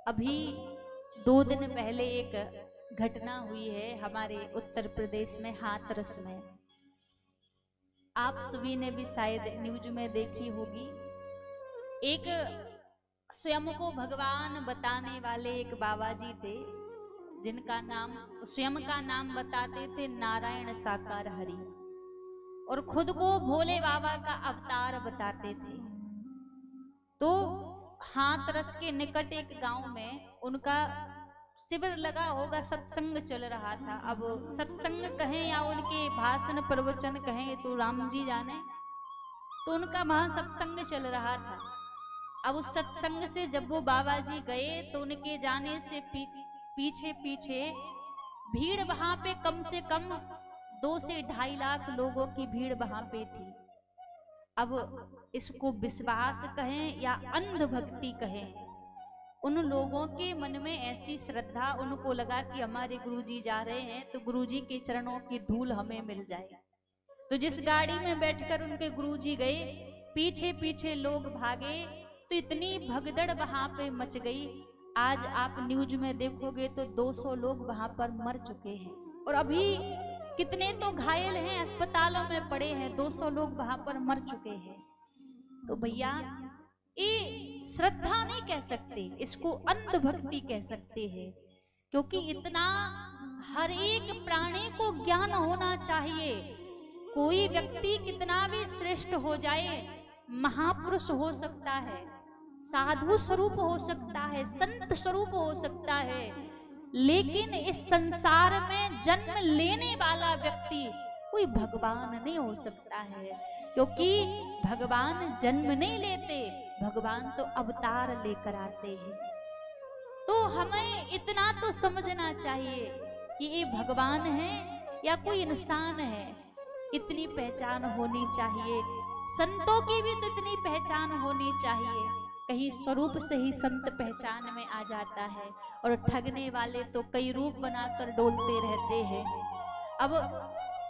अभी 2 दिन पहले एक घटना हुई है हमारे उत्तर प्रदेश में हाथरस में। आप सभी ने भी शायद न्यूज में देखी होगी। एक स्वयं को भगवान बताने वाले एक बाबा जी थे, जिनका नाम स्वयं का नाम बताते थे नारायण साकार हरि, और खुद को भोले बाबा का अवतार बताते थे। तो हाथरस के निकट एक गांव में उनका शिविर लगा होगा, सत्संग चल रहा था। अब सत्संग कहें या उनके भाषण प्रवचन कहें तो राम जी जाने, तो उनका वहां सत्संग चल रहा था। अब उस सत्संग से जब वो बाबा जी गए तो उनके जाने से पीछे पीछे भीड़ वहां पे कम से कम 2 से 2.5 लाख लोगों की भीड़ वहां पे थी। अब इसको विश्वास कहें या अंधभक्ति कहें, उन लोगों के मन में ऐसी श्रद्धा, उनको लगा कि हमारे गुरुजी जा रहे हैं तो गुरुजी के चरणों की धूल हमें मिल जाए। तो जिस गाड़ी में बैठकर उनके गुरुजी गए, पीछे पीछे लोग भागे, तो इतनी भगदड़ वहां पे मच गई। आज आप न्यूज में देखोगे तो 200 लोग वहां पर मर चुके हैं, और अभी कितने तो घायल हैं, अस्पतालों में पड़े हैं। 200 लोग वहां पर मर चुके हैं। तो भैया, ये श्रद्धा नहीं कह सकते, इसको अंधभक्ति कह सकते हैं, क्योंकि इतना हर एक प्राणी को ज्ञान होना चाहिए। कोई व्यक्ति कितना भी श्रेष्ठ हो जाए, महापुरुष हो सकता है, साधु स्वरूप हो सकता है, संत स्वरूप हो सकता है, लेकिन इस संसार में जन्म लेने वाला व्यक्ति कोई भगवान नहीं हो सकता है। क्योंकि भगवान जन्म नहीं लेते, भगवान तो अवतार लेकर आते हैं। तो हमें इतना तो समझना चाहिए कि ये भगवान है या कोई इंसान है, इतनी पहचान होनी चाहिए। संतों की भी तो इतनी पहचान होनी चाहिए। कहीं स्वरूप से ही संत पहचान में आ जाता है, और ठगने वाले तो कई रूप बनाकर डोलते रहते हैं। अब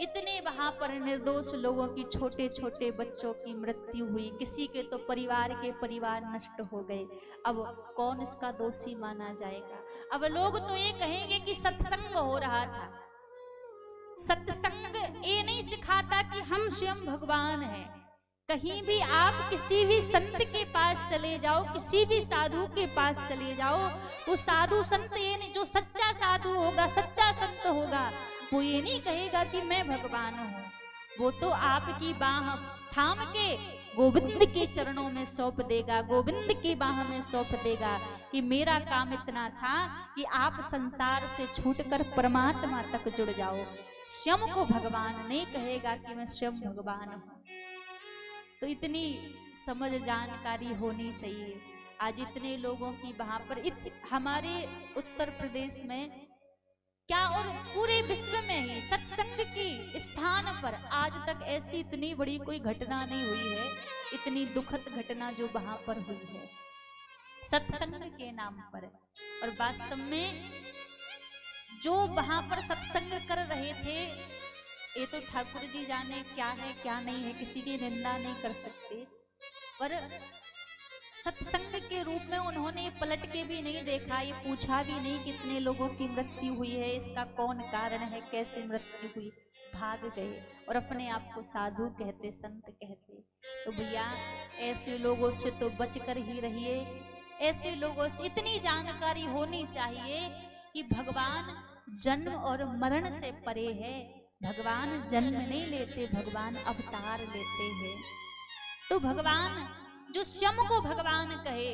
इतने वहां पर निर्दोष लोगों की, छोटे छोटे बच्चों की मृत्यु हुई, किसी के तो परिवार नष्ट हो गए। अब कौन इसका दोषी माना जाएगा? अब लोग तो ये कहेंगे कि सत्संग हो रहा था। सत्संग ये नहीं सिखाता कि हम स्वयं भगवान हैं। कहीं भी आप किसी भी संत के पास चले जाओ, किसी भी साधु के पास चले जाओ, वो साधु संत ये नहीं, जो सच्चा साधु होगा, सच्चा संत होगा, वो ये नहीं कहेगा कि मैं भगवान हूँ। वो तो आपकी बाह थाम के गोविंद के चरणों में सौंप देगा, गोविंद की बाह में सौंप देगा कि मेरा काम इतना था कि आप संसार से छूटकर परमात्मा तक जुड़ जाओ। स्वयं को भगवान नहीं कहेगा कि मैं स्वयं भगवान हूँ। तो इतनी समझ जानकारी होनी चाहिए। आज इतने लोगों की वहां पर हमारे उत्तर प्रदेश में क्या और पूरे विश्व में ही सत्संग की स्थान पर आज तक ऐसी इतनी बड़ी कोई घटना नहीं हुई है, इतनी दुखद घटना जो वहां पर हुई है सत्संग के नाम पर। और वास्तव में जो वहां पर सत्संग कर रहे थे, ये तो ठाकुर जी जाने क्या है क्या नहीं है, किसी की निंदा नहीं कर सकते, पर सत्संग के रूप में उन्होंने पलट के भी नहीं देखा, ये पूछा भी नहीं कितने लोगों की मृत्यु हुई है, इसका कौन कारण है, कैसे मृत्यु हुई, भाग गए और अपने आप को साधु कहते, संत कहते। तो भैया, ऐसे लोगों से तो बचकर ही रहिए। ऐसे लोगों से इतनी जानकारी होनी चाहिए कि भगवान जन्म और मरण से परे है। भगवान जन्म नहीं लेते, भगवान अवतार लेते हैं। तो भगवान जो स्वयं को भगवान कहे,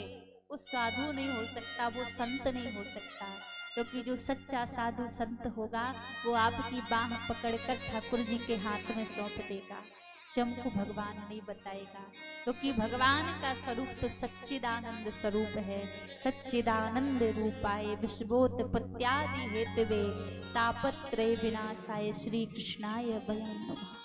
वो साधु नहीं हो सकता, वो संत नहीं हो सकता। क्योंकि जो सच्चा साधु संत होगा, वो आपकी बाह पकड़कर ठाकुर जी के हाथ में सौंप देगा, स्वयं को भगवान नहीं बताएगा। क्योंकि भगवान का स्वरूप तो सच्चिदानंद स्वरूप है। सच्चिदानंद रूपाय विश्वोत्पत्त्यादि हेतवे तापत्रय विनाशाय श्री कृष्णाय वयं नमः।